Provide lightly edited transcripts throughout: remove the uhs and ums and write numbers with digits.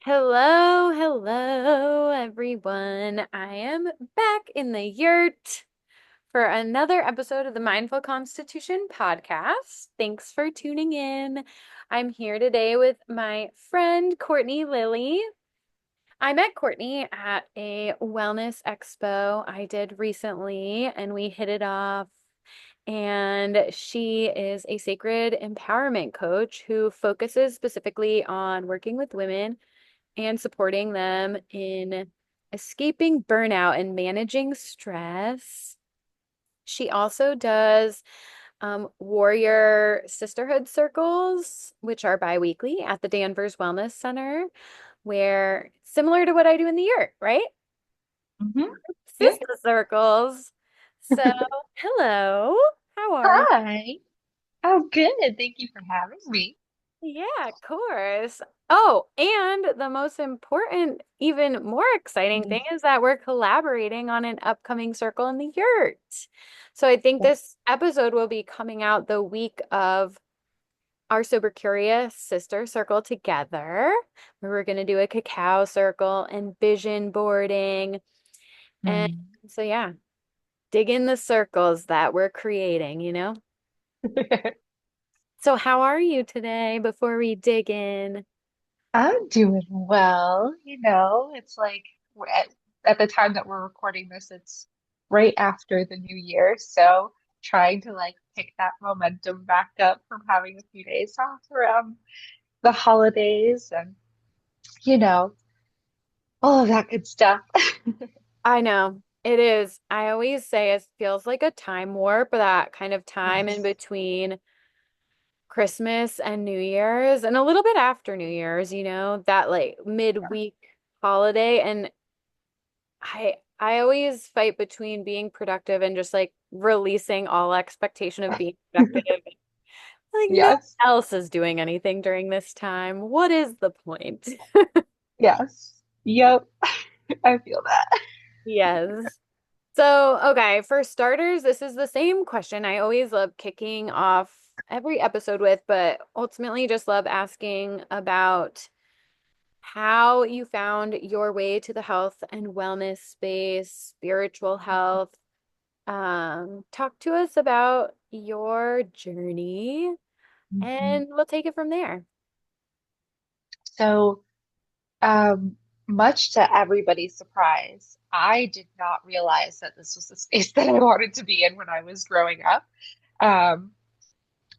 Hello, everyone. I am back in the yurt for another episode of the Mindful Constitution podcast. Thanks for tuning in. I'm here today with my friend Courtney Lillie. I met Courtney at a wellness expo I did recently, and we hit it off. And she is a sacred empowerment coach who focuses specifically on working with women and supporting them in escaping burnout and managing stress. She also does warrior sisterhood circles, which are biweekly at the Danvers Wellness Center, where similar to what I do in the yurt, right? Hmm. Yeah. Sister circles. So, hello. How are you? Hi. Oh, good. Thank you for having me. Yeah, of course. Oh, and the most important, even more exciting thing Mm. is that we're collaborating on an upcoming circle in the yurt. So I think this episode will be coming out the week of our Sober Curious sister circle together, where we're going to do a cacao circle and vision boarding. And Mm. so, yeah, dig in the circles that we're creating. So, how are you today before we dig in? I'm doing well. It's like at the time that we're recording this, it's right after the new year. So trying to like pick that momentum back up from having a few days off around the holidays and, you know, all of that good stuff. I know it is. I always say it feels like a time warp, that kind of time in Yes. between Christmas and New Year's and a little bit after New Year's, that like midweek holiday. And I always fight between being productive and just like releasing all expectation of being productive. Like no one Yes. else is doing anything during this time. What is the point? Yes. Yep. I feel that. Yes. So, okay, for starters, this is the same question I always love kicking off every episode with, but ultimately just love asking about how you found your way to the health and wellness space, spiritual health. Talk to us about your journey Mhm. and we'll take it from there. So, um, much to everybody's surprise, I did not realize that this was the space that I wanted to be in when I was growing up. Um,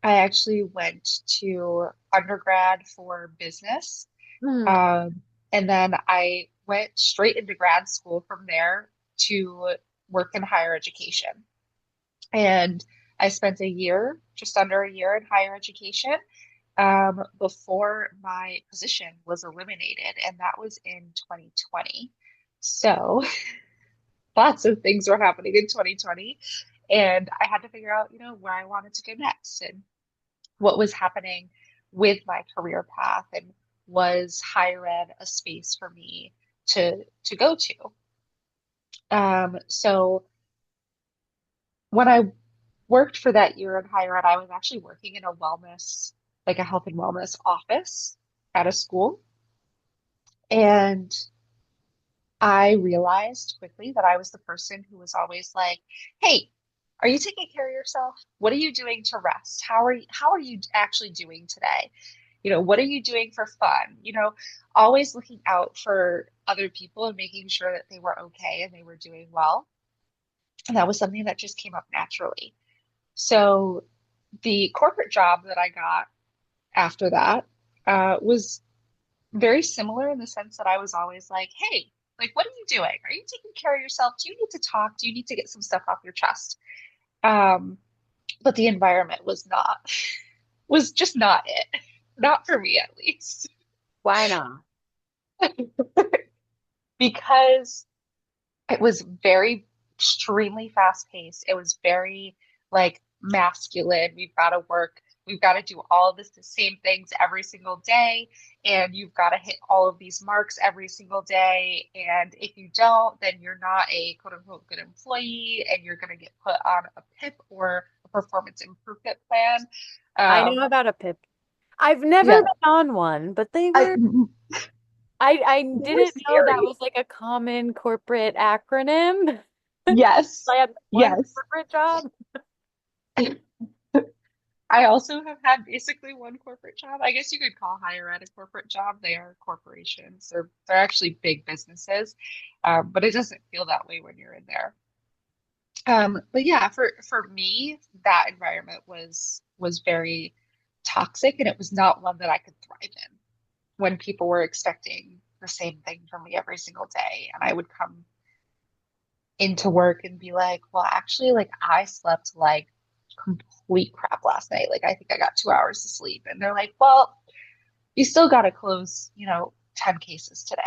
I actually went to undergrad for business, Hmm. um, and then I went straight into grad school from there to work in higher education. And I spent a year, just under a year in higher education, before my position was eliminated, and that was in 2020. So lots of things were happening in 2020, and I had to figure out, where I wanted to go next and what was happening with my career path, and was higher ed a space for me to go to. So when I worked for that year in higher ed, I was actually working in a wellness, like a health and wellness office at a school. And I realized quickly that I was the person who was always like, "Hey, are you taking care of yourself? What are you doing to rest? How are you actually doing today? What are you doing for fun? Always looking out for other people and making sure that they were okay and they were doing well." And that was something that just came up naturally. So the corporate job that I got after that was very similar in the sense that I was always like, "Hey, like, what are you doing? Are you taking care of yourself? Do you need to talk? Do you need to get some stuff off your chest?" Um, but the environment was just not it. Not for me, at least. Why not? Because it was very extremely fast paced. It was very like masculine. We've got to work. We've got to do all of this, the same things every single day. And you've got to hit all of these marks every single day. And if you don't, then you're not a quote unquote good employee and you're going to get put on a PIP or a performance improvement plan. I know Um, about a PIP. I've never yeah, been on one, but they I, were I They were didn't know that scary. was like a common corporate acronym. Yes. I had one Yes. corporate job. I also have had basically one corporate job. I guess you could call higher ed a corporate job. They are corporations. They're actually big businesses, but it doesn't feel that way when you're in there. But yeah, for me, that environment was very toxic, and it was not one that I could thrive in when people were expecting the same thing from me every single day, and I would come into work and be like, well, actually, like I slept like complete crap last night. Like I think I got 2 hours of sleep. And they're like, well, you still got to close, 10 cases today.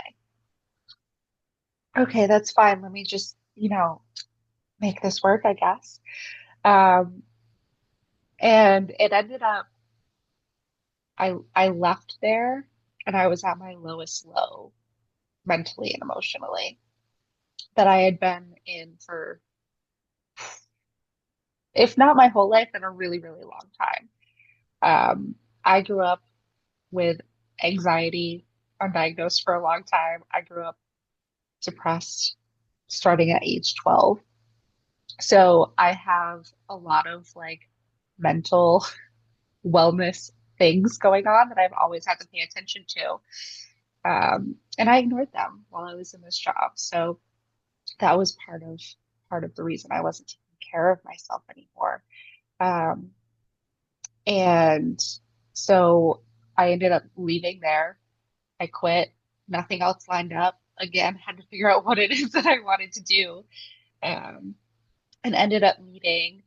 Okay, that's fine. Let me just, make this work, I guess. Um, and it ended up, I left there and I was at my lowest low mentally and emotionally that I had been in for, if not my whole life, then a really, really long time. I grew up with anxiety undiagnosed for a long time. I grew up depressed starting at age 12. So I have a lot of like mental wellness things going on that I've always had to pay attention to. And I ignored them while I was in this job. So that was part of the reason I wasn't taking care of myself anymore. Um, and so I ended up leaving there. I quit. Nothing else lined up. Again, had to figure out what it is that I wanted to do. Um, and ended up meeting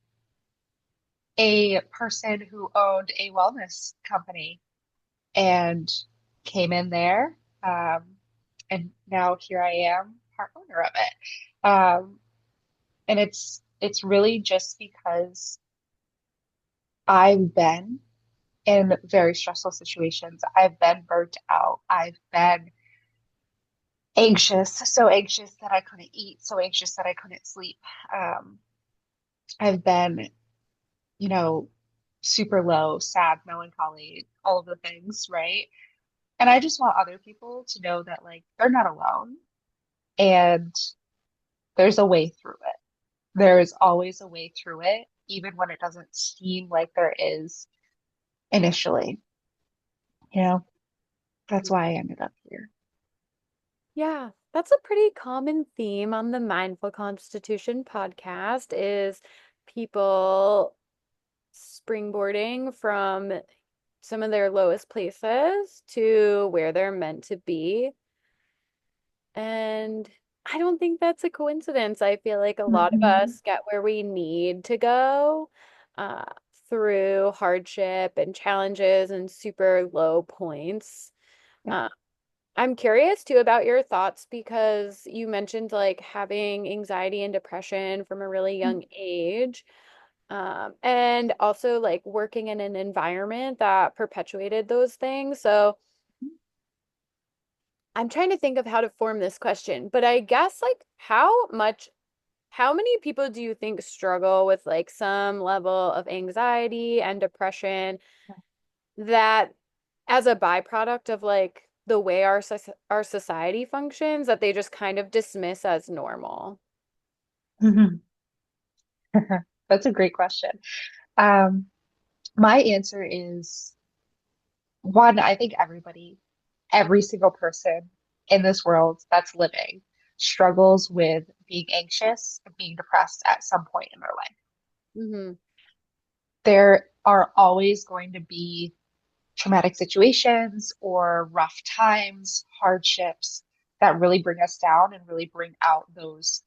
a person who owned a wellness company and came in there. And now here I am, part owner of it. And it's really just because I've been in very stressful situations. I've been burnt out. I've been anxious, so anxious that I couldn't eat, so anxious that I couldn't sleep. Um, I've been, you know, super low, sad, melancholy, all of the things, right? And I just want other people to know that like they're not alone and there's a way through it. There is always a way through it, even when it doesn't seem like there is initially. You know, that's why I ended up here. Yeah, that's a pretty common theme on the Mindful Constitution podcast is people springboarding from some of their lowest places to where they're meant to be. And I don't think that's a coincidence. I feel like a lot of Mhm. us get where we need to go uh, through hardship and challenges and super low points. Yeah. Uh, I'm curious too about your thoughts because you mentioned like having anxiety and depression from a really young age, and also like working in an environment that perpetuated those things. So I'm trying to think of how to form this question, but I guess like how many people do you think struggle with like some level of anxiety and depression that as a byproduct of like the way our society functions that they just kind of dismiss as normal? Mhm. That's a great question. Um, my answer is one, I think every single person in this world that's living struggles with being anxious and being depressed at some point in their life. Hmm. There are always going to be traumatic situations or rough times, hardships that really bring us down and really bring out those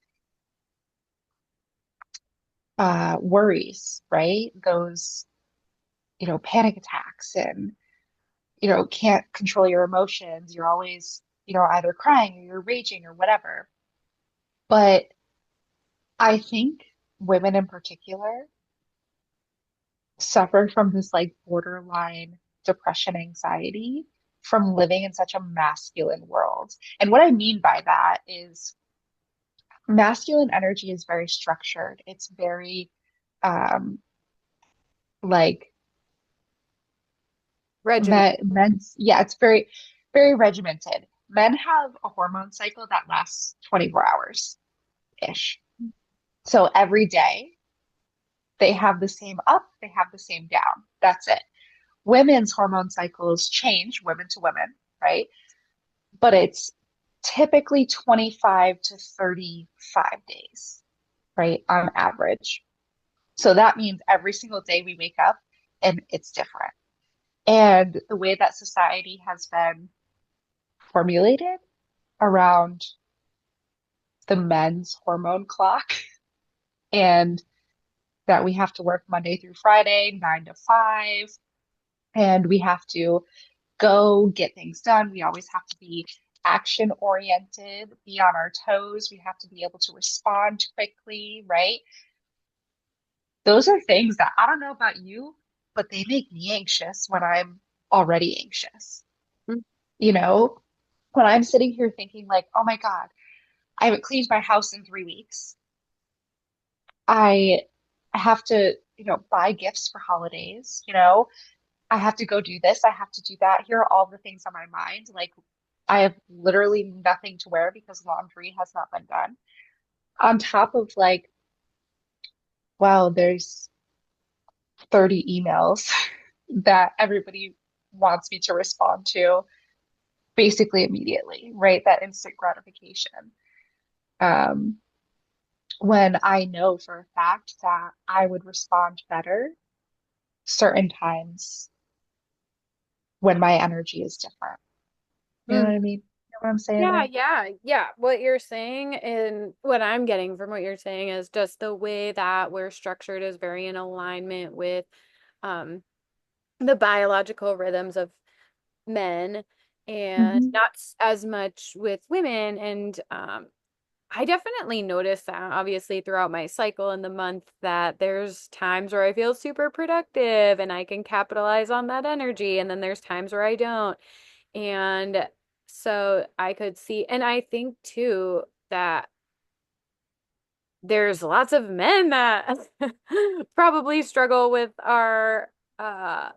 worries, right? Those, panic attacks and, can't control your emotions. You're always, either crying or you're raging or whatever. But I think women in particular suffer from this like borderline depression anxiety from living in such a masculine world. And what I mean by that is masculine energy is very structured. It's very um like Regiment. men's, yeah, it's very very regimented. men have a hormone cycle that lasts 24 hours-ish. So every day they have the same up, they have the same down. That's it. Women's hormone cycles change women to women, right? But it's typically 25 to 35 days, right, on average. So that means every single day we wake up and it's different. And the way that society has been formulated around the men's hormone clock and that we have to work Monday through Friday, 9 to 5, and we have to go get things done. We always have to be action oriented, be on our toes. We have to be able to respond quickly, right? Those are things that I don't know about you, but they make me anxious when I'm already anxious. Mm. You know, when I'm sitting here thinking, like, oh my God, I haven't cleaned my house in 3 weeks. I have to, buy gifts for holidays, I have to go do this, I have to do that. Here are all the things on my mind. Like, I have literally nothing to wear because laundry has not been done. On top of like, wow, there's 30 emails that everybody wants me to respond to basically immediately, right? That instant gratification. Um, when I know for a fact that I would respond better certain times when my energy is different. You know what I mean? You know what I'm saying Yeah, there? yeah, yeah. What you're saying and what I'm getting from what you're saying is just the way that we're structured is very in alignment with um the biological rhythms of men and Hmm. not as much with women. And I definitely notice that obviously throughout my cycle in the month that there's times where I feel super productive and I can capitalize on that energy. And then there's times where I don't. And so I could see, and I think too that there's lots of men that probably struggle with our uh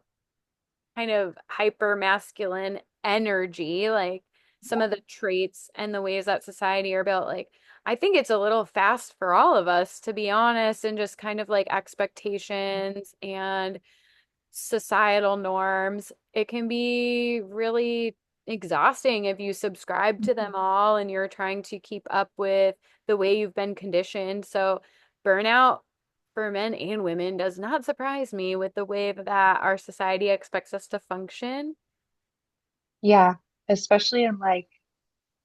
kind of hyper masculine energy, like some of the traits and the ways that society are built. Like, I think it's a little fast for all of us, to be honest, and just kind of like expectations and societal norms. It can be really exhausting if you subscribe to them all and you're trying to keep up with the way you've been conditioned. So, burnout for men and women does not surprise me with the way that our society expects us to function. Yeah, especially in like,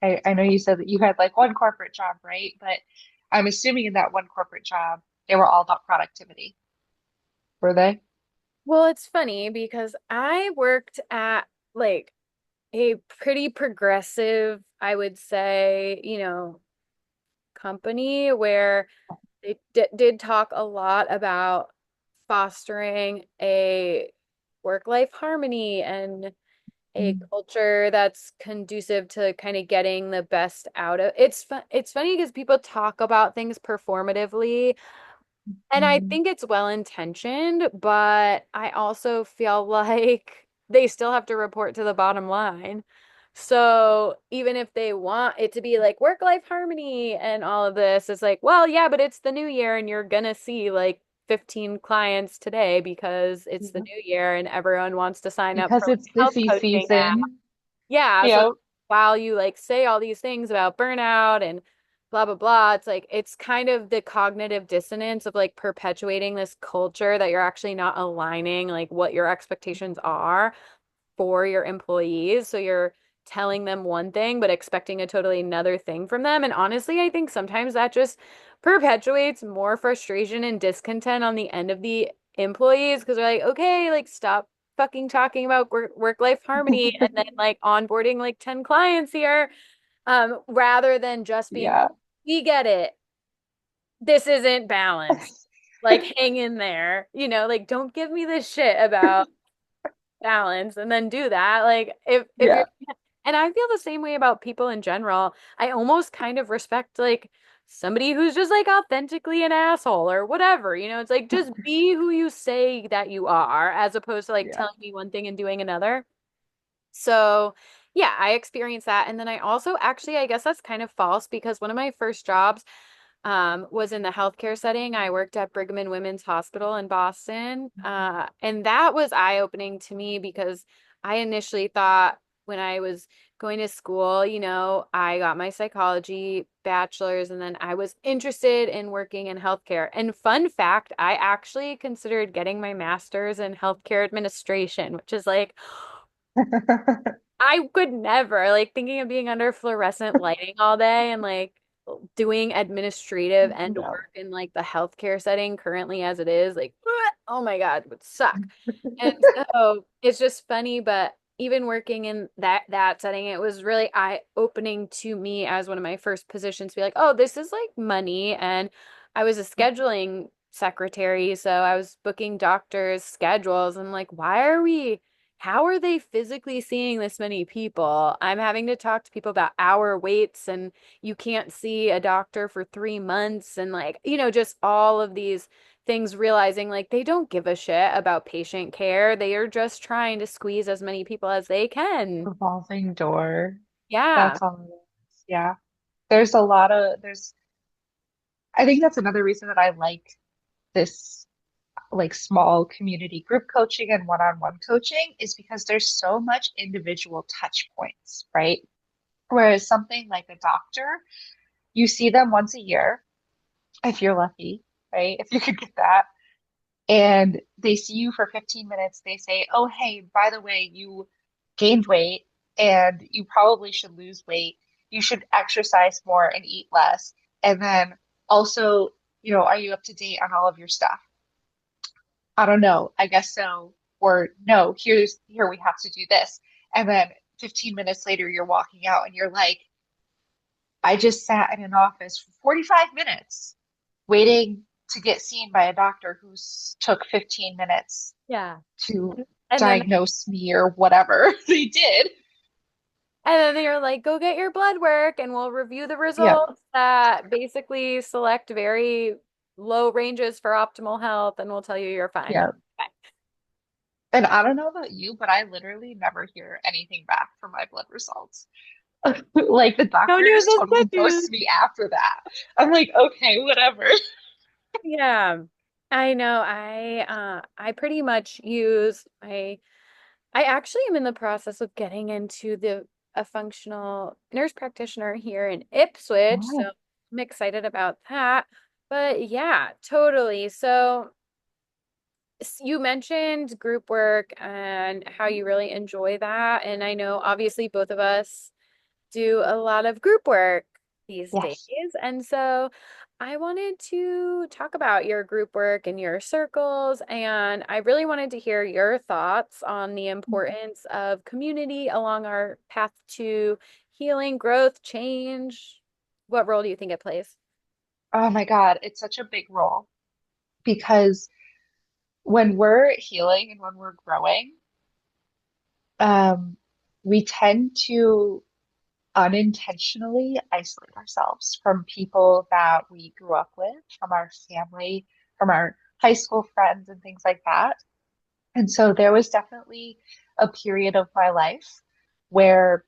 I know you said that you had like one corporate job, right? But I'm assuming in that one corporate job, they were all about productivity, were they? Well, it's funny because I worked at like a pretty progressive, I would say, company where they did talk a lot about fostering a work-life harmony and a Mm. culture that's conducive to kind of getting the best out of it's funny because people talk about things performatively and I Mm. think it's well intentioned, but I also feel like they still have to report to the bottom line. So even if they want it to be like work-life harmony and all of this, it's like, well, yeah, but it's the new year and you're gonna see like 15 clients today because it's the Yeah. new year and everyone wants to sign up for Because like it's a health busy coaching app. season. Yeah, so Yep. while you like say all these things about burnout and blah blah blah, it's like it's kind of the cognitive dissonance of like perpetuating this culture that you're actually not aligning like what your expectations are for your employees. So you're telling them one thing but expecting a totally another thing from them. And honestly, I think sometimes that just perpetuates more frustration and discontent on the end of the employees because they're like, okay, like stop fucking talking about work-life harmony and then like onboarding like 10 clients here rather than just being like, Yeah. we get it, this isn't balanced, like hang in there, like don't give me this shit about balance and then do that. Like if you're Yeah. and I feel the same way about people in general. I almost kind of respect like somebody who's just like authentically an asshole or whatever. It's like just be who you say that you are as opposed to like Yeah. telling me one thing and doing another. So Yeah, I experienced that. And then I also actually, I guess that's kind of false because one of my first jobs was in the healthcare setting. I worked at Brigham and Women's Hospital in Boston. And that was eye-opening to me because I initially thought when I was going to school, I got my psychology bachelor's and then I was interested in working in healthcare. And fun fact, I actually considered getting my master's in healthcare administration, which is like, I could never, like thinking of being under fluorescent lighting all day and like doing administrative end No. work in like the healthcare setting currently as it is, like, oh my God, it would suck. And so it's just funny, but even working in that setting, it was really eye-opening to me as one of my first positions to be like, oh, this is like money. And I was a scheduling secretary, so I was booking doctors' schedules. And like, how are they physically seeing this many people? I'm having to talk to people about hour waits and you can't see a doctor for 3 months and like, just all of these things, realizing like they don't give a shit about patient care. They are just trying to squeeze as many people as they can. Revolving door. Yeah. That's all it is. Yeah. There's a lot of, I think that's another reason that I like this like small community group coaching and one-on-one coaching is because there's so much individual touch points, right? Whereas something like a doctor, you see them once a year, if you're lucky, right? If you could get that. And they see you for 15 minutes. They say, oh, hey, by the way, you gained weight and you probably should lose weight. You should exercise more and eat less. And then also, are you up to date on all of your stuff? I don't know. I guess so. Or no, here we have to do this. And then 15 minutes later, you're walking out and you're like, I just sat in an office for 45 minutes waiting to get seen by a doctor who's took 15 minutes Yeah. to And then diagnose me or whatever they did. and then they're like, go get your blood work and we'll review the Yeah, results that basically select very low ranges for optimal health and we'll tell you you're fine. yeah. And I don't know about you, but I literally never hear anything back from my blood results. Like the No doctor news just is good totally news. ghosts me after that. I'm like, okay, whatever. Yeah. I know. I pretty much use I actually am in the process of getting into the a functional nurse practitioner here in Ipswich, so Oh, I'm excited about that. But yeah, totally. So you mentioned group work and how you really enjoy that, and I know obviously both of us do a lot of group work these days. yes. And so I wanted to talk about your group work and your circles. And I really wanted to hear your thoughts on the importance of community along our path to healing, growth, change. What role do you think it plays? Oh my God, it's such a big role because when we're healing and when we're growing, um, we tend to unintentionally isolate ourselves from people that we grew up with, from our family, from our high school friends, and things like that. And so there was definitely a period of my life where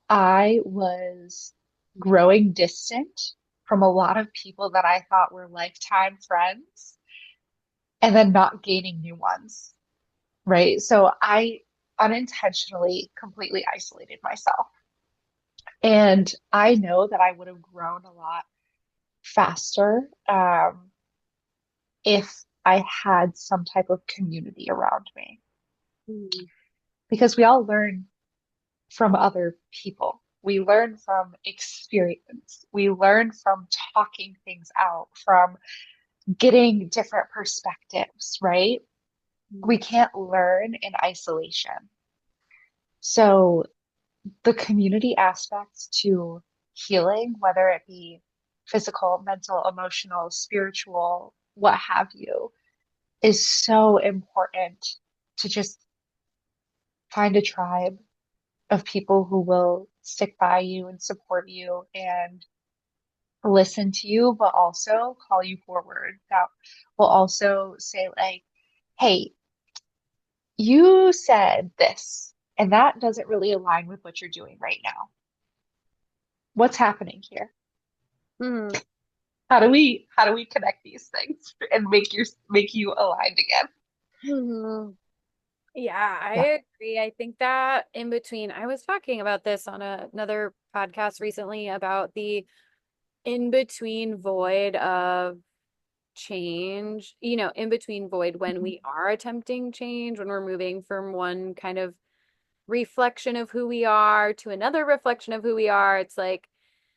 I was growing distant from a lot of people that I thought were lifetime friends and then not gaining new ones, right? So I unintentionally completely isolated myself. And I know that I would have grown a lot faster if I had some type of community around me Mm. because we all learn from other people. We learn from experience. We learn from talking things out, from getting different perspectives, right? We can't learn in isolation. So the community aspects to healing, whether it be physical, mental, emotional, spiritual, what have you, is so important to just find a tribe of people who will stick by you and support you and listen to you, but also call you forward. That will also say, like, hey, you said this, And that doesn't really align with what you're doing right now. What's happening here? Hmm. How do we connect these things and make you aligned again? Hmm. Yeah, I Yeah. agree. I think that in between, I was talking about this on another podcast recently about the in between void of change, in between void when Mhm. we are attempting change, when we're moving from one kind of reflection of who we are to another reflection of who we are. It's like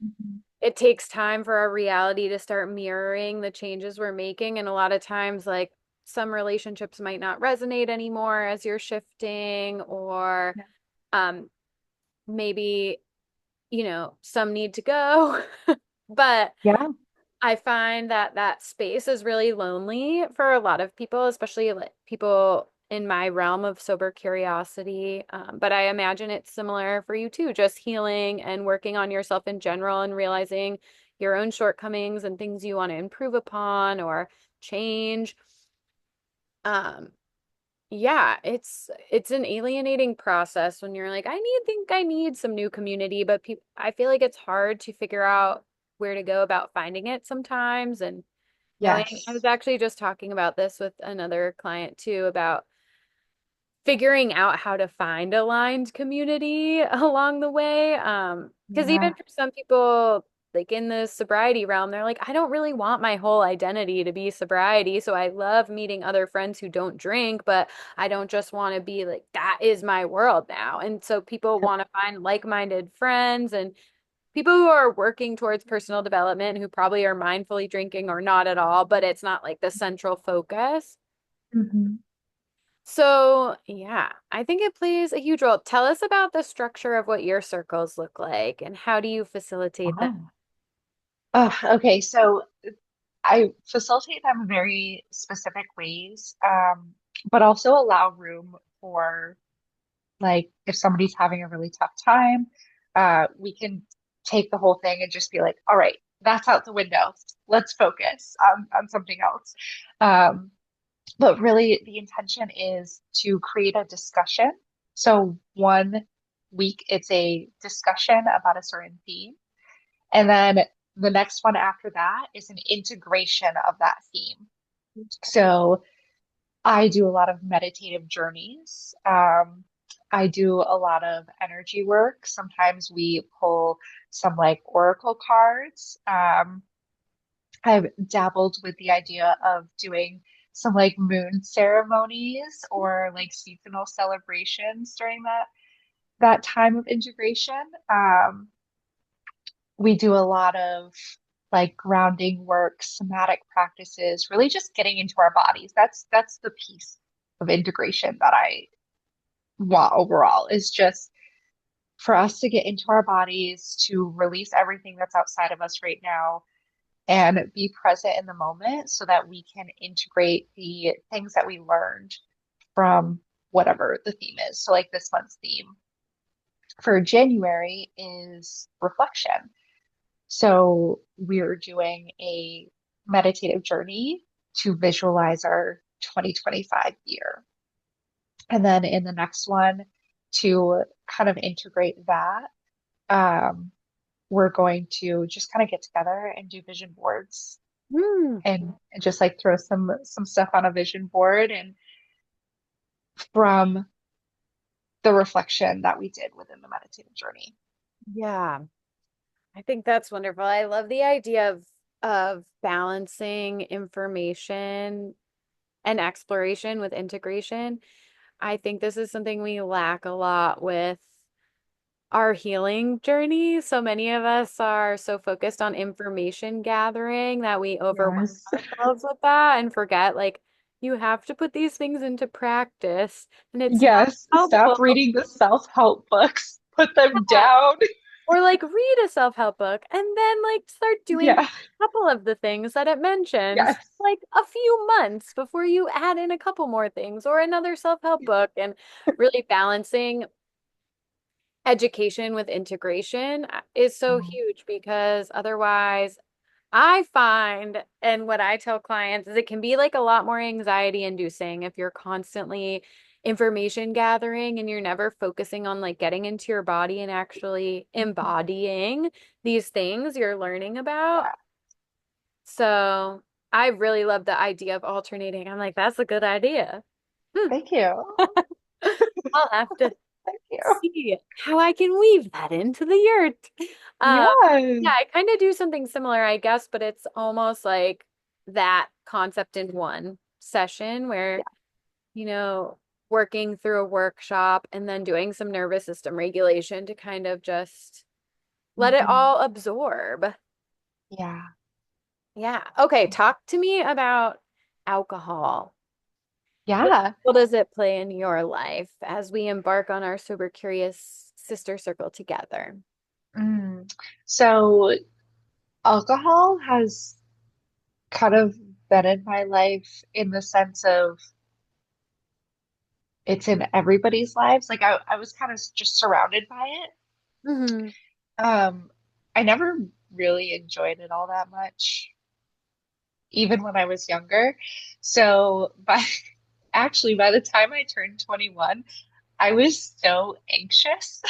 Mhm. it takes time for our reality to start mirroring the changes we're making. And a lot of times, like some relationships might not resonate anymore as you're shifting, or Yeah. um, maybe, some need to go. But Yeah. I find that that space is really lonely for a lot of people, especially like people in my realm of sober curiosity. But I imagine it's similar for you too, just healing and working on yourself in general and realizing your own shortcomings and things you want to improve upon or change. Um, yeah, it's an alienating process when you're like, think I need some new community, but I feel like it's hard to figure out where to go about finding it sometimes. And knowing, I was Yes. actually just talking about this with another client too about figuring out how to find aligned community along the way. Because even Yeah. for some people, like in the sobriety realm, they're like, I don't really want my whole identity to be sobriety. So I love meeting other friends who don't drink, but I don't just want to be like, that is my world now. And so people Yep. want to find like-minded friends and people who are working towards personal development who probably are mindfully drinking or not at all, but it's not like the central focus. Mhm. So, yeah, I think it plays a huge role. Tell us about the structure of what your circles look like and how do you facilitate that? Wow. Okay, so I facilitate them in very specific ways, but also allow room for like if somebody's having a really tough time, we can take the whole thing and just be like, all right, that's out the window. Let's focus on something else. Um, but really, the intention is to create a discussion. So one week it's a discussion about a certain theme. And then the next one after that is an integration of that theme. So I do a lot of meditative journeys. I do a lot of energy work. Sometimes we pull some like oracle cards. I've dabbled with the idea of doing some like moon ceremonies or like seasonal celebrations during that time of integration. We do a lot of like grounding work, somatic practices, really just getting into our bodies. That's the piece of integration that I want overall is just for us to get into our bodies, to release everything that's outside of us right now and be present in the moment so that we can integrate the things that we learned from whatever the theme is. So like this month's theme for January is reflection. So we're doing a meditative journey to visualize our 2025 year. And then in the next one, to kind of integrate that, um, we're going to just kind of get together and do vision boards Hmm. and just like throw some stuff on a vision board and from the reflection that we did within the meditative journey. Yeah, I think that's wonderful. I love the idea of balancing information and exploration with integration. I think this is something we lack a lot with our healing journey. So many of us are so focused on information gathering that we overwhelm Yes. ourselves with that and forget like you have to put these things into practice and it's not Yes. Stop helpful. reading the self-help books. Put them down. Or like read a self-help book and then like start doing Yeah. a couple of the things that it mentions Yes. like a few months before you add in a couple more things or another self-help book and really balancing education with integration is so Mhm. huge because otherwise I find, and what I tell clients is it can be like a lot more anxiety inducing if you're constantly information gathering and you're never focusing on like getting into your body and actually embodying these things you're learning about. Yeah. So I really love the idea of alternating. I'm like, that's a good idea. Hmm. Thank you. I'll have to Thank you. see how I can weave that into the yurt. Um, Yeah. yeah, I kind of do something similar, I guess, but it's almost like that concept in one session where, you know, working through a workshop and then doing some nervous system regulation to kind of just let it Mhm. all absorb. Yeah. Yeah. Okay, talk to me about alcohol. What Yeah. role does it play in your life as we embark on our sober curious sister circle together? Mm. So alcohol has kind of been in my life in the sense of it's in everybody's lives. Like I was kind of just surrounded by it. Hmm. Um, I never really enjoyed it all that much, even when I was younger. So by actually by the time I turned 21, I was so anxious.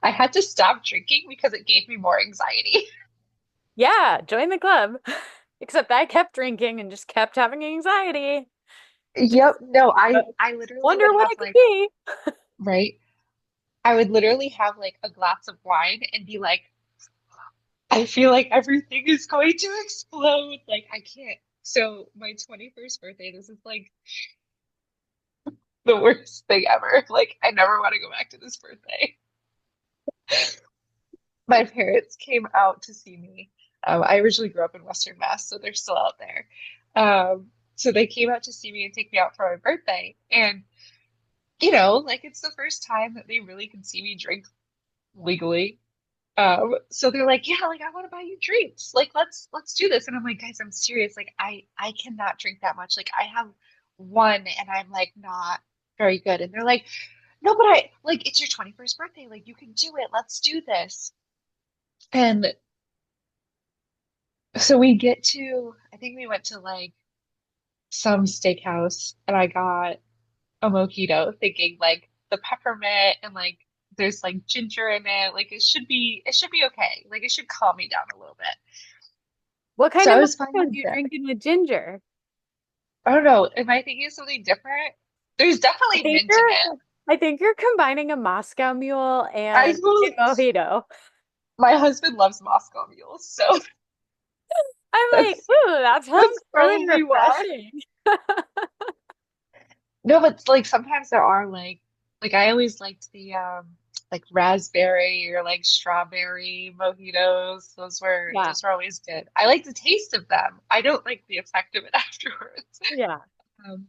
I had to stop drinking because it gave me more anxiety. Yeah, join the club. Except I kept drinking and just kept having anxiety. Yep. Just No, I literally would wonder what have it could like, be. right? I would literally have like a glass of wine and be like, I feel like everything is going to explode. Like I can't. So my 21st birthday, this is like the worst thing ever. Like I never want to go back to this birthday. My parents came out to see me. I originally grew up in Western Mass, so they're still out there. So they came out to see me and take me out for my birthday. And, like it's the first time that they really can see me drink legally. So they're like, yeah, like I want to buy you drinks. Like let's do this. And I'm like, guys, I'm serious. Like I cannot drink that much. Like I have one and I'm like not very good. And they're like, no, but I like it's your 21st birthday. Like you can do it. Let's do this. And so we get to, I think we went to like some steakhouse and I got a mojito thinking like the peppermint and like there's like ginger in it. Like it should be okay. Like it should calm me down a little bit. What kind So of I was fine mojito are with you it. drinking with ginger? I don't know. Am I thinking of something different? There's I definitely think mint in you're it. I think you're combining a Moscow Mule I and a totally, mojito. my husband loves Moscow mules, so I'm like, that's ooh, that sounds that's really probably why. refreshing. No, but like sometimes there are like I always liked the like raspberry or like strawberry mojitos. Those were Yeah. those were always good. I like the taste of them. I don't like the effect of it afterwards. Yeah. Um,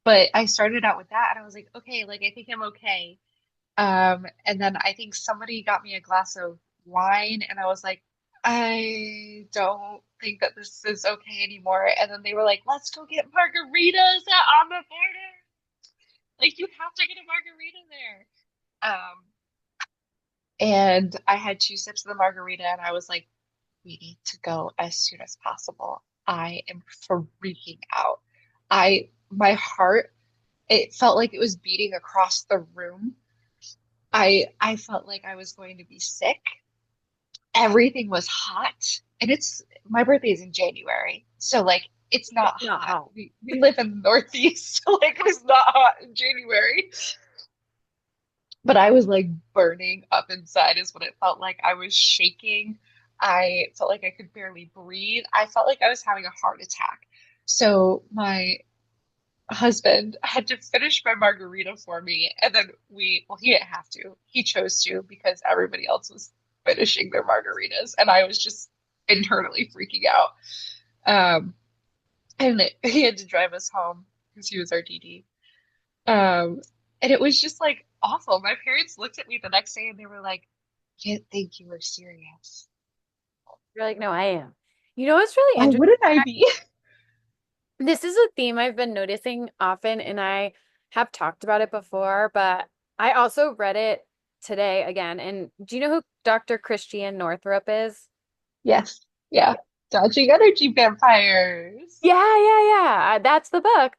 but I started out with that and I was like, okay, like I think I'm okay. And then I think somebody got me a glass of wine, and I was like, I don't think that this is okay anymore. And then they were like, let's go get margaritas at On the Border. Like, you have to get a margarita there. And I had two sips of the margarita, and I was like, we need to go as soon as possible. I am freaking out. My heart, it felt like it was beating across the room. I felt like I was going to be sick. Everything was hot. And it's my birthday is in January. So like it's It's not not hot. hot. We live in the Northeast, so like it's not hot in January. But I was like burning up inside is what it felt like. I was shaking. I felt like I could barely breathe. I felt like I was having a heart attack. So my husband had to finish my margarita for me. And then well, he didn't have to. He chose to because everybody else was finishing their margaritas. And I was just internally freaking out. Um, and he had to drive us home because he was our DD. Um, and it was just like awful. My parents looked at me the next day and they were like, I didn't think you were serious. You're like, no, I am. You know what's really Why interesting? wouldn't I be? This is a theme I've been noticing often, and I have talked about it before, but I also read it today again. And do you know who Dr. Christiane Northrup is? Yes. Yeah. Dodging energy vampires. Yeah, yeah, yeah. That's the book.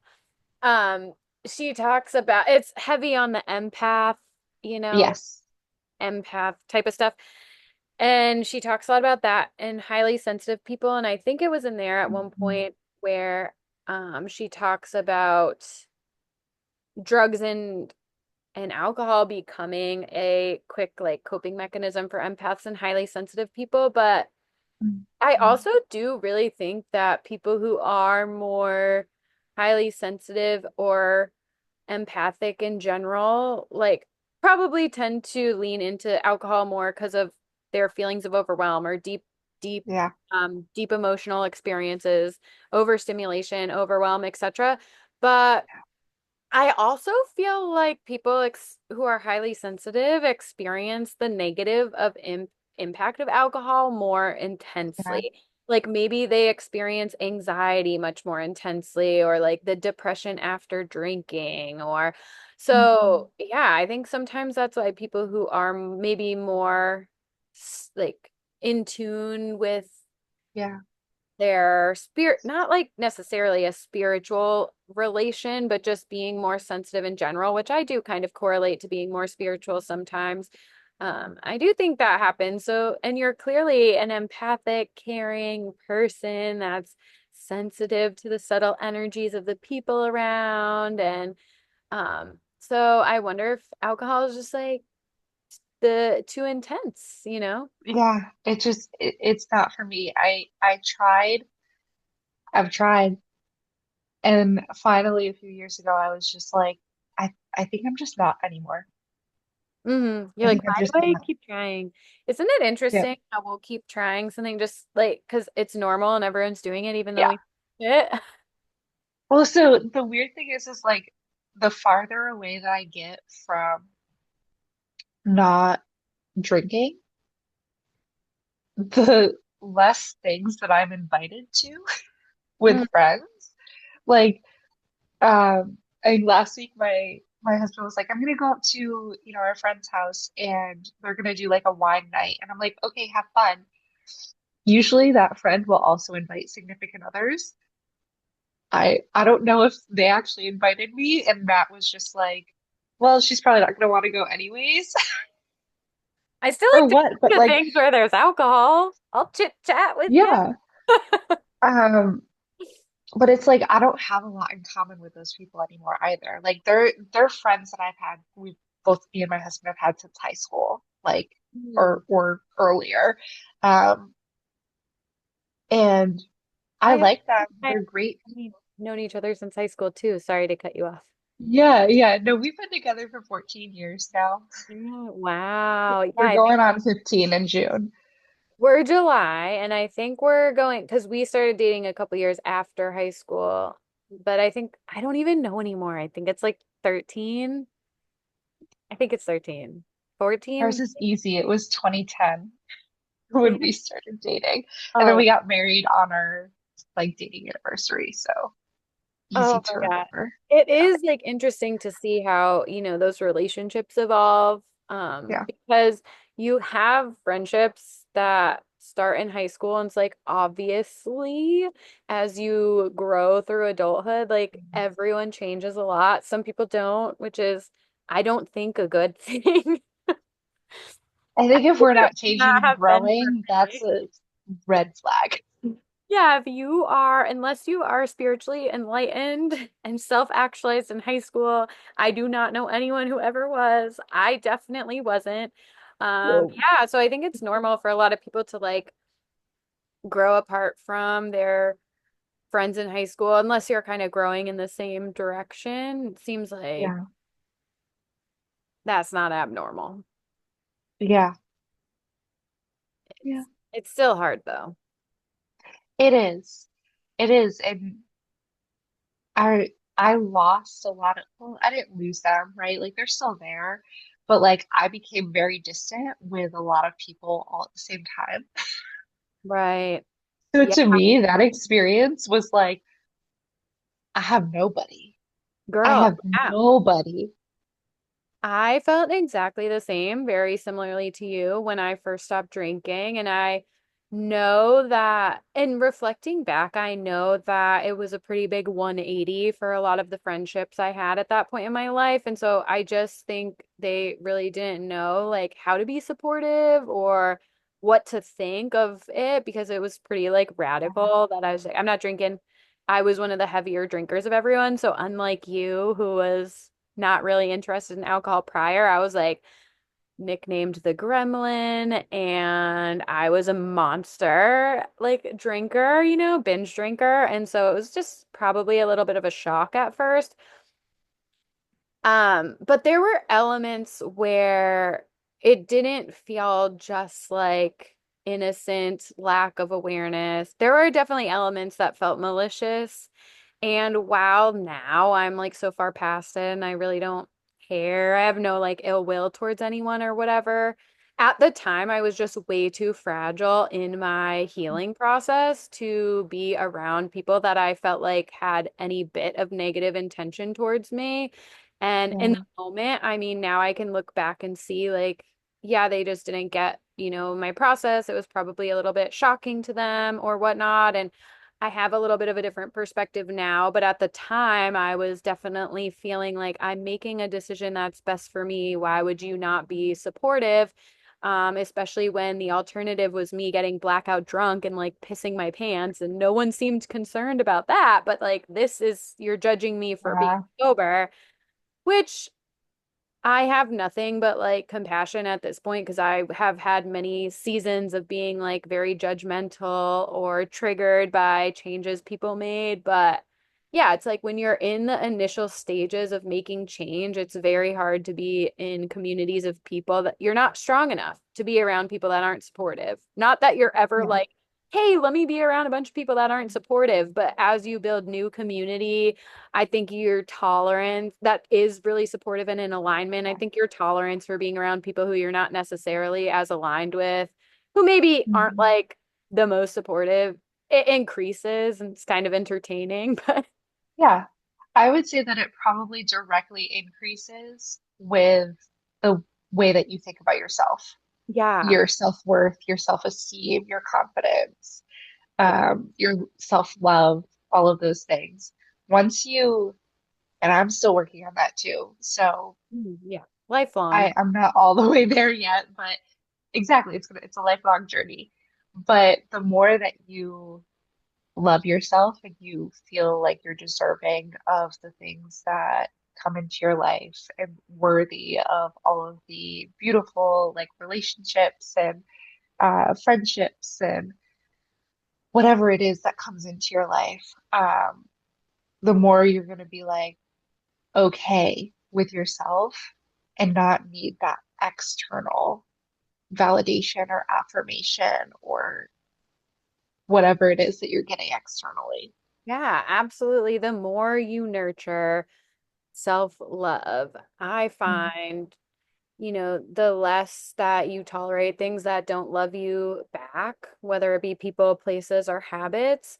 Um, she talks about it's heavy on the empath, you know, Yes. empath type of stuff. And she talks a lot about that and highly sensitive people. And I think it was in there at one Mhm. point where she talks about drugs and alcohol becoming a quick like coping mechanism for empaths and highly sensitive people. But I Mhm. also do really think that people who are more highly sensitive or empathic in general, like probably tend to lean into alcohol more because of their feelings of overwhelm or deep, Yeah. deep emotional experiences, overstimulation, overwhelm, etc. But I also feel like people ex who are highly sensitive experience the negative of impact of alcohol more Yeah. intensely. Like maybe they experience anxiety much more intensely, or like the depression after drinking, or Mhm. so yeah, I think sometimes that's why people who are maybe more like in tune with Yeah. their spirit, not like necessarily a spiritual relation, but just being more sensitive in general, which I do kind of correlate to being more spiritual sometimes. I do think that happens. So, and you're clearly an empathic, caring person that's sensitive to the subtle energies of the people around. And so I wonder if alcohol is just like the too intense, you know? Yeah. It's not for me. I tried. I've tried. And finally, a few years ago, I was just like, I think I'm just not anymore. You're I like, think I'm why just do I not. keep trying? Isn't it Yeah. interesting how we'll keep trying something just like because it's normal and everyone's doing it, even though Yeah. we it? Well, so the weird thing is like the farther away that I get from not drinking, the less things that I'm invited to Mm. with friends. Like, and last week my husband was like, I'm gonna go up to, our friend's house and they're gonna do like a wine night. And I'm like, okay, have fun. Usually that friend will also invite significant others. I don't know if they actually invited me, and Matt was just like, well, she's probably not gonna want to go anyways, I still or like to what? But go to like, things where there's alcohol. I'll chit chat with you. yeah. Um, but it's like I don't have a lot in common with those people anymore either. Like they're friends that I've had, we both me and my husband have had since high school, like Hmm. or earlier. Um, and I I have like them. I They're great. known each other since high school too. Sorry to cut you off. Yeah, yeah. No, we've been together for 14 years now. Yeah, wow. Yeah, We're I think going on 15 in June. we're July, and I think we're going because we started dating a couple years after high school. But I think I don't even know anymore. I think it's like 13. I think it's 13. Ours 14? is easy. It was 2010 Yeah. when we started dating. And then Oh, we got married on our like dating anniversary, so easy oh to my God. remember. It Yeah. is like interesting to see how, those relationships evolve. Yeah. Because you have friendships that start in high school, and it's like obviously as you grow through adulthood, like everyone changes a lot. Some people don't, which is I don't think a good thing. I I think if think we're it not would changing not and have been for growing, that's me. a red flag. Yeah, if you are, unless you are spiritually enlightened and self-actualized in high school, I do not know anyone who ever was. I definitely wasn't. Whoa. Yeah, so I think it's normal for a lot of people to like grow apart from their friends in high school, unless you're kind of growing in the same direction. It seems like Yeah. that's not abnormal. Yeah. Yeah. It's still hard though. It is. It is. And I lost a lot of, well, I didn't lose them, right? Like they're still there, but like I became very distant with a lot of people all at the same time. Right. So Yeah, to me, that experience was like, I have nobody. I girl. have Yeah. nobody. I felt exactly the same, very similarly to you when I first stopped drinking. And I know that, and reflecting back, I know that it was a pretty big 180 for a lot of the friendships I had at that point in my life. And so I just think they really didn't know like how to be supportive or what to think of it because it was pretty like Yeah. radical that I was like, I'm not drinking. I was one of the heavier drinkers of everyone. So unlike you, who was not really interested in alcohol prior, I was like, nicknamed the Gremlin, and I was a monster like drinker, binge drinker. And so it was just probably a little bit of a shock at first. But there were elements where it didn't feel just like innocent lack of awareness. There were definitely elements that felt malicious. And while now I'm like so far past it and I really don't care, I have no like ill will towards anyone or whatever. At the time, I was just way too fragile in my healing process to be around people that I felt like had any bit of negative intention towards me. And in the Yeah. moment, I mean, now I can look back and see like, yeah, they just didn't get, my process. It was probably a little bit shocking to them or whatnot. And I have a little bit of a different perspective now, but at the time, I was definitely feeling like I'm making a decision that's best for me. Why would you not be supportive? Especially when the alternative was me getting blackout drunk and like pissing my pants, and no one seemed concerned about that. But like, you're judging me for being Yeah. sober, which I have nothing but like compassion at this point because I have had many seasons of being like very judgmental or triggered by changes people made. But yeah, it's like when you're in the initial stages of making change, it's very hard to be in communities of people that you're not strong enough to be around people that aren't supportive. Not that you're ever Yeah. like, hey, let me be around a bunch of people that aren't supportive, but as you build new community, I think your tolerance that is really supportive and in alignment. I Yeah. think your tolerance for being around people who you're not necessarily as aligned with, who maybe aren't Mhm. like the most supportive, it increases and it's kind of entertaining. But Yeah. I would say that it probably directly increases with the way that you think about yourself, yeah. your self-worth, your self-esteem, your confidence, Yeah. your self-love, all of those things. Once you, and I'm still working on that too. So Yeah. Lifelong. I'm not all the way there yet, but exactly, it's a lifelong journey. But the more that you love yourself and you feel like you're deserving of the things that come into your life and worthy of all of the beautiful like relationships and friendships and whatever it is that comes into your life, the more you're going to be like okay with yourself and not need that external validation or affirmation or whatever it is that you're getting externally. Yeah, absolutely. The more you nurture self-love, I Mhm. find, the less that you tolerate things that don't love you back, whether it be people, places, or habits.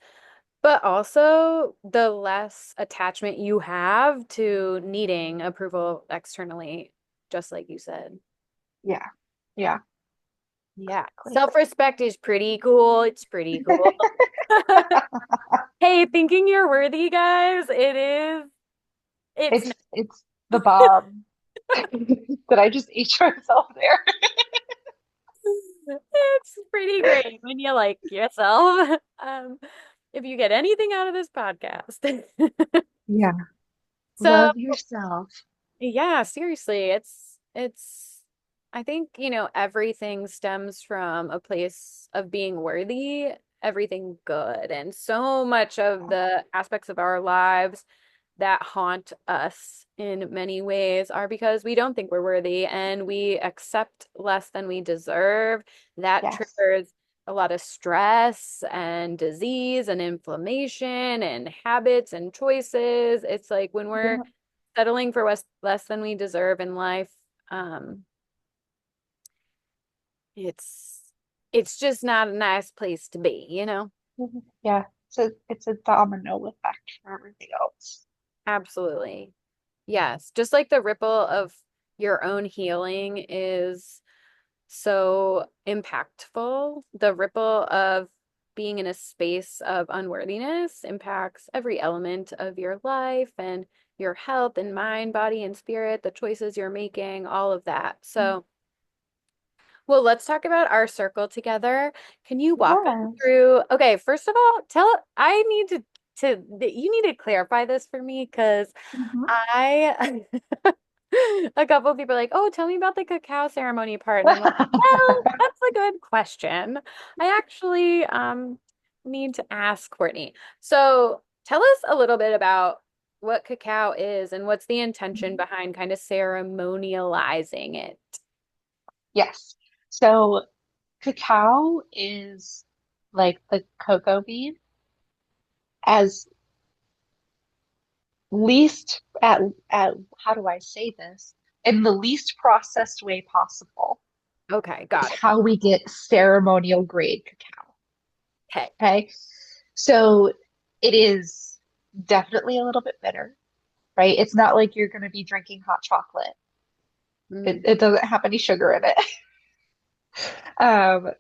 But also, the less attachment you have to needing approval externally, just like you said. Yeah. Yeah. Yeah. Exactly. Self-respect is pretty cool. It's pretty cool. Hey, thinking you're worthy, guys, it is. It's It's the bomb. Did I just eat myself there? it's pretty great when you like yourself. If you get anything out of this podcast. Yeah. So Love yourself. yeah, seriously, it's I think, everything stems from a place of being worthy, everything good. And so much of the aspects of our lives that haunt us in many ways are because we don't think we're worthy and we accept less than we deserve. That Yes. triggers a lot of stress and disease and inflammation and habits and choices. It's like when we're Yeah. settling for less than we deserve in life, um, it's it's just not a nice place to be. Mhm. Yeah. So it's a domino effect for everything else. Absolutely. Yes. Just like the ripple of your own healing is so impactful. The ripple of being in a space of unworthiness impacts every element of your life and your health and mind, body, and spirit, the choices you're making, all of that. So, well, let's talk about our circle together. Can you walk us Yes. through? Okay, first of all, I need you need to clarify this for me because Mhm. I a couple of people are like, "Oh, tell me about the cacao ceremony part." And I'm like, "Well, that's a good question. I actually need to ask Courtney." So, tell us a little bit about what cacao is and what's the intention behind kind of ceremonializing it. Yes. So cacao is like the cocoa bean as least at how do I say this? In the least processed way possible Okay, is got it. how we get ceremonial grade cacao. Okay. Okay. So it is definitely a little bit bitter, right? It's not like you're going to be drinking hot chocolate. Mm. It doesn't have any sugar in it. Um,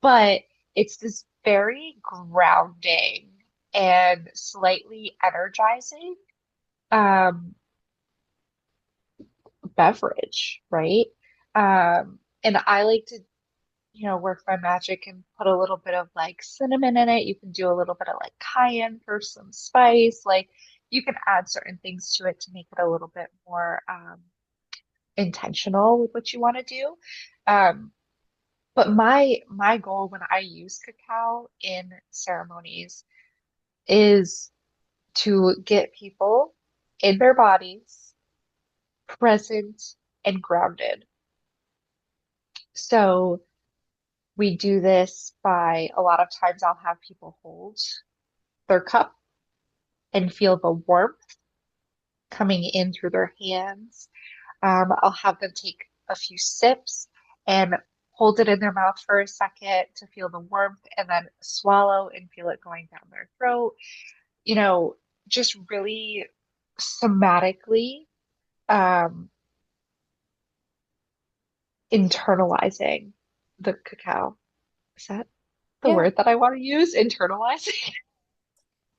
but it's this very grounding and slightly energizing um, beverage, right? And I like to, work my magic and put a little bit of like cinnamon in it. You can do a little bit of like cayenne for some spice. Like you can add certain things to it to make it a little bit more intentional with what you want to do. Um, but my goal when I use cacao in ceremonies is to get people in their bodies present and grounded. So we do this by a lot of times I'll have people hold their cup and feel the warmth coming in through their hands. I'll have them take a few sips and hold it in their mouth for a second to feel the warmth and then swallow and feel it going down their throat. You know, just really somatically um, internalizing the cacao. Is that the Yeah. word that I want to use? Internalizing?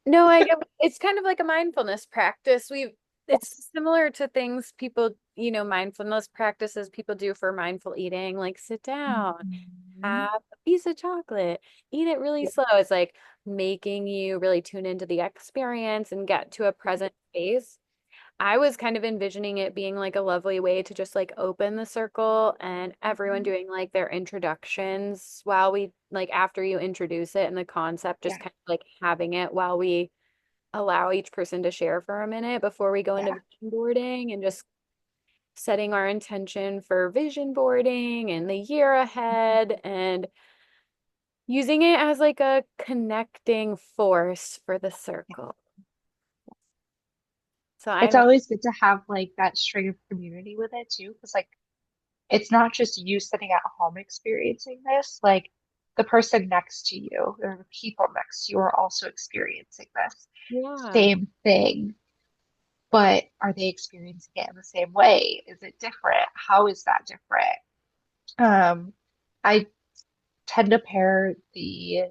No, I get it's kind of like a mindfulness practice. It's similar to things people, mindfulness practices people do for mindful eating, like sit down, Mhm. have a piece of chocolate, eat it really Yeah. slow. It's like making you really tune into the experience and get to a present space. I was kind of envisioning it being like a lovely way to just like open the circle and everyone doing like their introductions while we like after you introduce it and the concept, just Yeah. kind of like having it while we allow each person to share for a minute before we go into Yeah. vision boarding and just setting our intention for vision boarding and the year ahead and using it as like a connecting force for the circle. So It's I'm, always good to have like that string of community with it too, because like it's not just you sitting at home experiencing this, like the person next to you or the people next to you are also experiencing this yeah, same thing, but are they experiencing it in the same way? Is it different? How is that different? I tend to pair the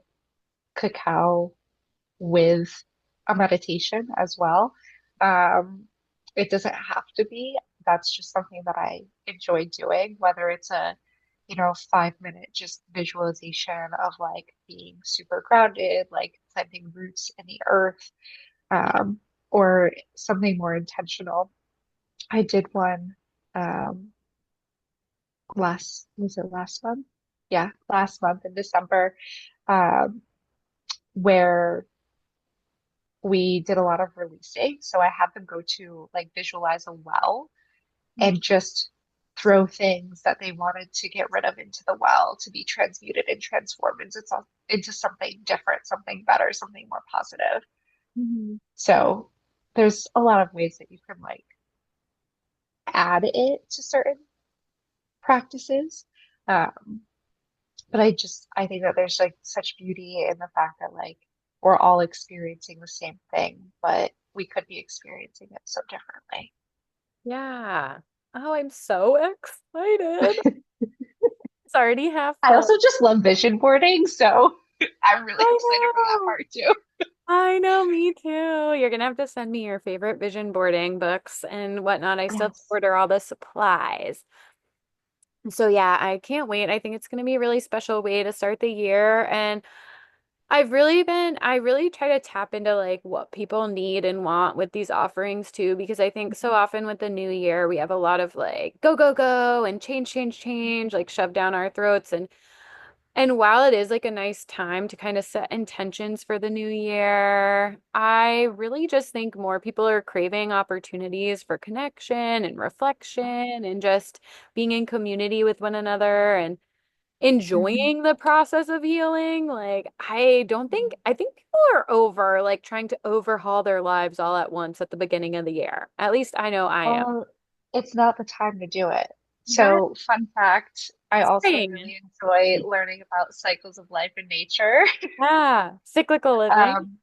cacao with a meditation as well. Um, it doesn't have to be. That's just something that I enjoy doing, whether it's a, 5 minute just visualization of like being super grounded, like planting roots in the earth, or something more intentional. I did one was it last month? Yeah, last month in December, um, where we did a lot of releasing. So I had them go to like visualize a well and just throw things that they wanted to get rid of into the well to be transmuted and transformed into something different, something better, something more positive. Mhm. So there's a lot of ways that you can like add it to certain practices. Um, but I think that there's like such beauty in the fact that like we're all experiencing the same thing, but we could be experiencing it so differently. Yeah. Oh, I'm so excited. already half I full. also just love vision boarding, so I'm really I excited for that know. part too. I know, me too. You're gonna have to send me your favorite vision boarding books and whatnot. I still have to Yes. order all the supplies. So yeah, I can't wait. I think it's gonna be a really special way to start the year. And I really try to tap into like what people need and want with these offerings too, because I think so often with the new year, we have a lot of like go, go, go and change, change, change, like shoved down our throats. And while it is like a nice time to kind of set intentions for the new year, I really just think more people are craving opportunities for connection and reflection and just being in community with one another and Mhm. enjoying the process of healing. Like, I think people are over like trying to overhaul their lives all at once at the beginning of the year. At least I know I am. Well, it's not the time to do it. Right. So, fun fact, I also Spring. really enjoy learning about cycles of life and nature. Yeah. Cyclical living. Um,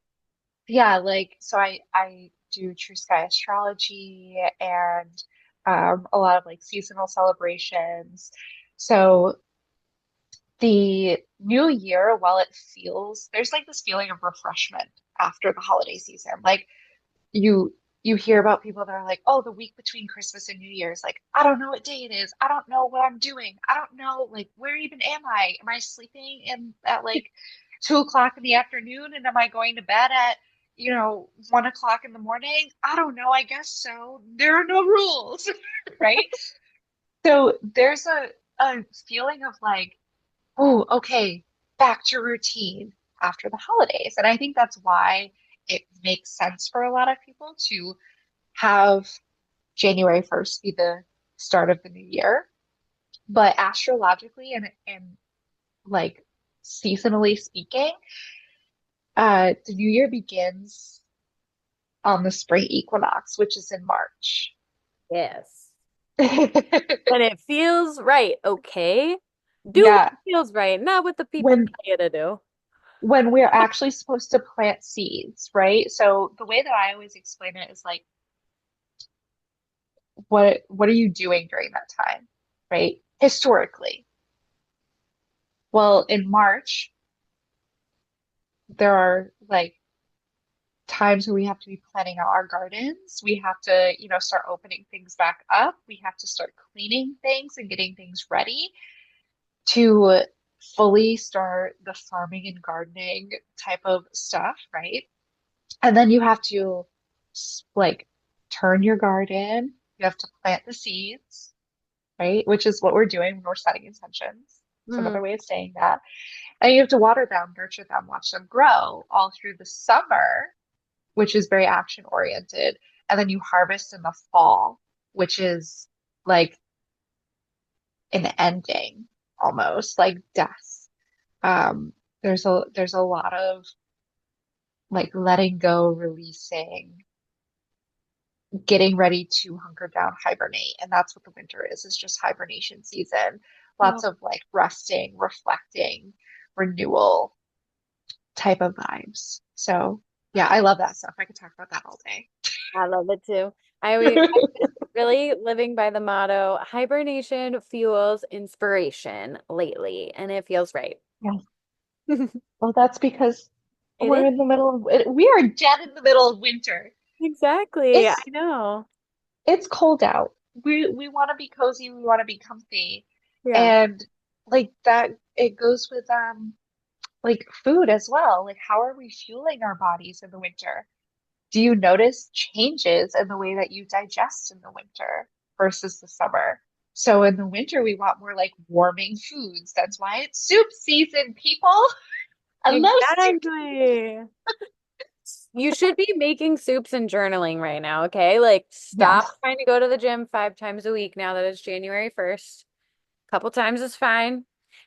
yeah, like so I do true sky astrology and a lot of like seasonal celebrations. So the new year, while it feels there's like this feeling of refreshment after the holiday season. Like you you hear about people that are like, oh, the week between Christmas and New Year's, like, I don't know what day it is. I don't know what I'm doing. I don't know, like, where even am I? Am I sleeping in at like 2 o'clock in the afternoon? And am I going to bed at, 1 o'clock in the morning? I don't know. I guess so. There are no rules, right? So there's a feeling of like, oh, okay, back to routine after the holidays. And I think that's why it makes sense for a lot of people to have January 1st be the start of the new year. But astrologically and like seasonally speaking, the new year begins on the spring equinox, which is in March. Yes. When it feels right, okay? Do what Yeah, feels right, not what the people when tell you to do. when we're actually supposed to plant seeds, right? So the way that I always explain it is like, what are you doing during that time, right? Historically. Well, in March, there are like times where we have to be planning out our gardens. We have to, start opening things back up. We have to start cleaning things and getting things ready to fully start the farming and gardening type of stuff, right? And then you have to like turn your garden. You have to plant the seeds, right? Which is what we're doing when we're setting intentions. It's Mm, another way of saying that. And you have to water them, nurture them, watch them grow all through the summer, which is very action oriented. And then you harvest in the fall, which is like an ending almost, like death. Um, there's a lot of like letting go, releasing, getting ready to hunker down, hibernate. And that's what the winter is. It's just hibernation season. yeah, Lots of like resting, reflecting, renewal type of vibes. So yeah, I love that stuff. I could talk about that all day. I love it too. I've been really living by the motto, hibernation fuels inspiration lately, and it feels right. Yeah. Well, that's because It is. we are dead in the middle of winter. Exactly. I It's know. it's cold out. We want to be cozy, we want to be comfy. Yeah. And like that it goes with like food as well. Like how are we fueling our bodies in the winter? Do you notice changes in the way that you digest in the winter versus the summer? So in the winter we want more like warming foods. That's why it's soup season, people. I love soup. Exactly. You should be making soups and journaling right now, okay? Like, stop Yes. trying to go to the gym 5 times a week now that it's January 1st. Couple times is fine.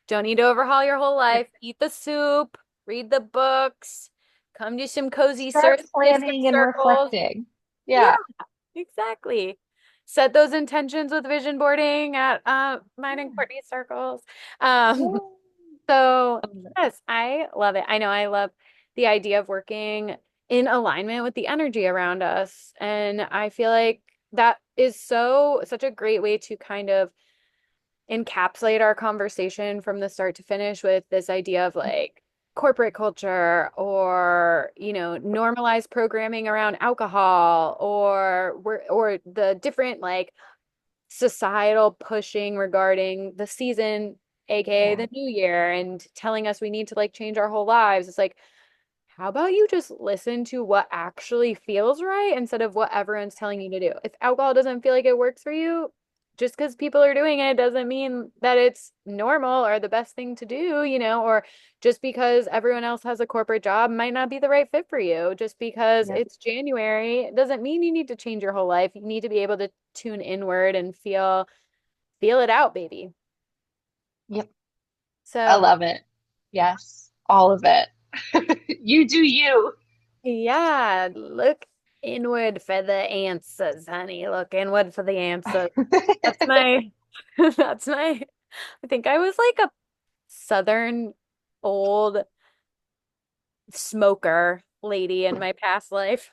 Don't need to overhaul your whole life. Eat the soup, read the books, come do some cozy Start mystic planning and circles. reflecting. Yeah, Yeah. exactly. Set those intentions with vision boarding at mine and Yeah. Courtney's circles. Yeah. Um, so Um, yes, I love it. I know I love the idea of working in alignment with the energy around us. And I feel like that is such a great way to kind of encapsulate our conversation from the start to finish with this idea of like corporate culture or, normalized programming around alcohol or the different like societal pushing regarding the season, aka Yeah. the new year, and telling us we need to like change our whole lives. It's like, how about you just listen to what actually feels right instead of what everyone's telling you to do? If alcohol doesn't feel like it works for you, just because people are doing it doesn't mean that it's normal or the best thing to do, or just because everyone else has a corporate job might not be the right fit for you. Just because Yep. it's January doesn't mean you need to change your whole life. You need to be able to tune inward and feel it out, baby. Yep. I So, love it. Yes, all of it. You do you. yeah, look inward for the answers, honey. Look inward for the answers. That's my, that's my, I think I was like a Southern old smoker lady in my past life.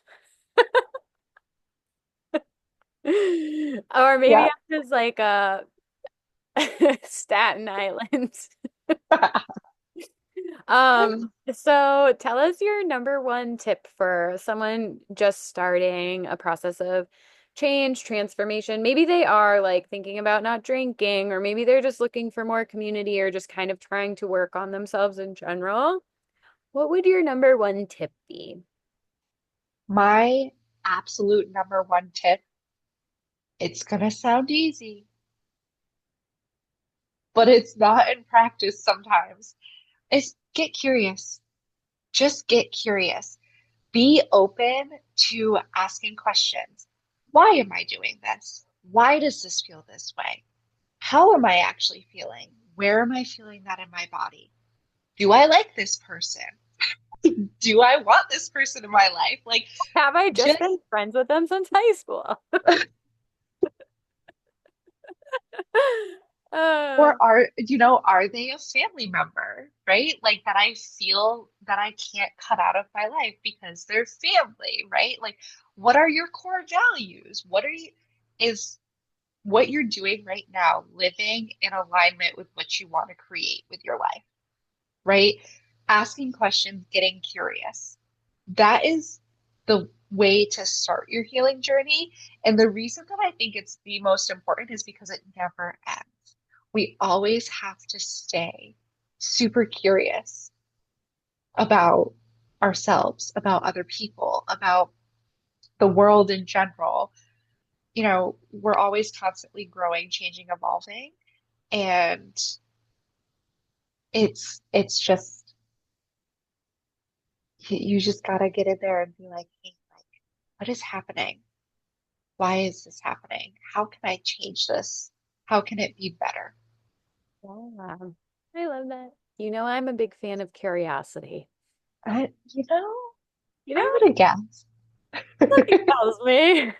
Or maybe Yeah. I'm just like a Staten Island. So tell us your number one tip for someone just starting a process of change, transformation. Maybe they are like thinking about not drinking, or maybe they're just looking for more community or just kind of trying to work on themselves in general. What would your number one tip be? My absolute number one tip, it's gonna sound easy, but it's not in practice sometimes, is get curious. Just get curious. Be open to asking questions. Why am I doing this? Why does this feel this way? How am I actually feeling? Where am I feeling that in my body? Do I like this person? Do I want this person in my life? Like, Have I just just, been friends with them since high school? Uh, are they a family member, right? Like that I feel that I can't cut out of my life because they're family, right? Like, what are your core values? Is what you're doing right now living in alignment with what you want to create with your life, right? Asking questions, getting curious. That is the way to start your healing journey. And the reason that I think it's the most important is because it never ends. We always have to stay super curious about ourselves, about other people, about the world in general. We're always constantly growing, changing, evolving. And it's just you just gotta get in there and be like, hey, like, what is happening? Why is this happening? How can I change this? How can it be better? yeah, I love that. I'm a big fan of curiosity. I, you know, You I know, would have guessed. look, it tells me.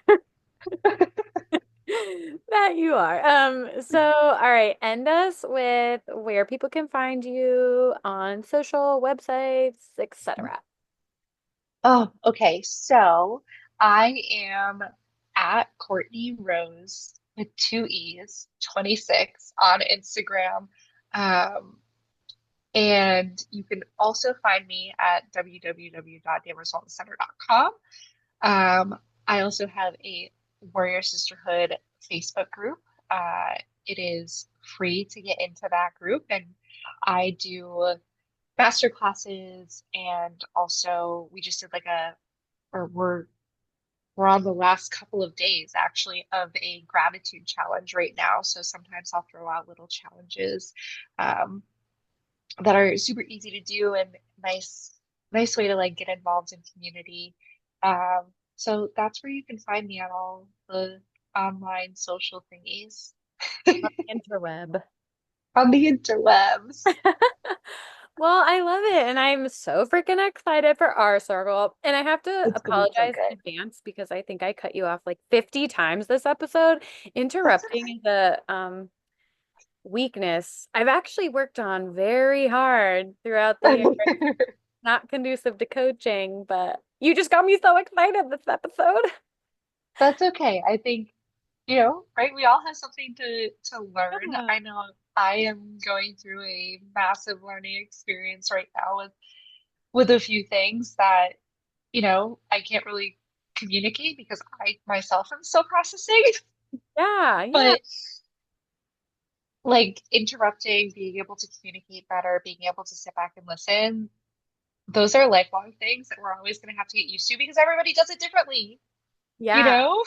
That you are. So all right, end us with where people can find you on social websites, etc. Oh, okay. So I am at Courtney Rose with two E's, 26 on Instagram. Um, and you can also find me at www.danverswellnesscenter.com. I also have a Warrior Sisterhood Facebook group. Uh, it is free to get into that group, and I do master classes, and also we just did or we're on the last couple of days actually of a gratitude challenge right now. So sometimes I'll throw out little challenges um, that are super easy to do and nice way to like get involved in community. So that's where you can find me on all the online social thingies Interweb. on the interwebs. Well, I love it, and I'm so freaking excited for our circle. And I have to It's gonna be so apologize in good. advance because I think I cut you off like 50 times this episode. That's Interrupting is a weakness I've actually worked on very hard throughout the year. okay. Not conducive to coaching, but you just got me so excited this episode. That's okay. I think right? We all have something to learn. Yeah. I know I am going through a massive learning experience right now with a few things that, I can't really communicate because I myself am still processing. Yeah, yeah. But like interrupting, being able to communicate better, being able to sit back and listen, those are lifelong things that we're always going to have to get used to because everybody does it differently, you Yeah. know?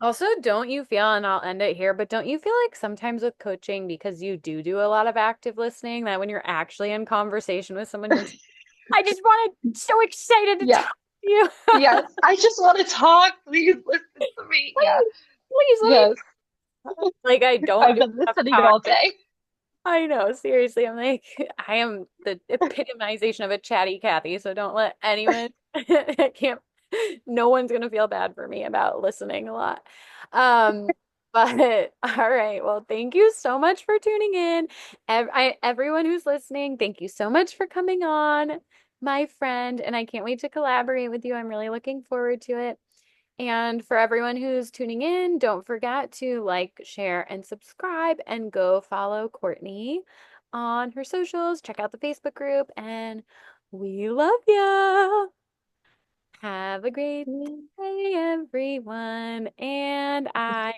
Also, don't you feel, and I'll end it here, but don't you feel like sometimes with coaching, because you do a lot of active listening, that when you're actually in conversation with someone, you're just, I just wanted, so excited to Yeah. talk to you. Yes. I just want to talk. Please listen to me. Yeah. Please, please let me. Yes. Like, I don't I've do been enough listening all talking. day. I know, seriously. I'm like, I am the epitomization of a chatty Cathy, so don't let anyone, I can't, no one's gonna feel bad for me about listening a lot. Um, but all right, well, thank you so much for tuning in. Everyone who's listening, thank you so much for coming on, my friend, and I can't wait to collaborate with you. I'm really looking forward to it. And for everyone who's tuning in, don't forget to like, share, and subscribe, and go follow Courtney on her socials. Check out the Facebook group, and we love you. Have a great day, everyone. And I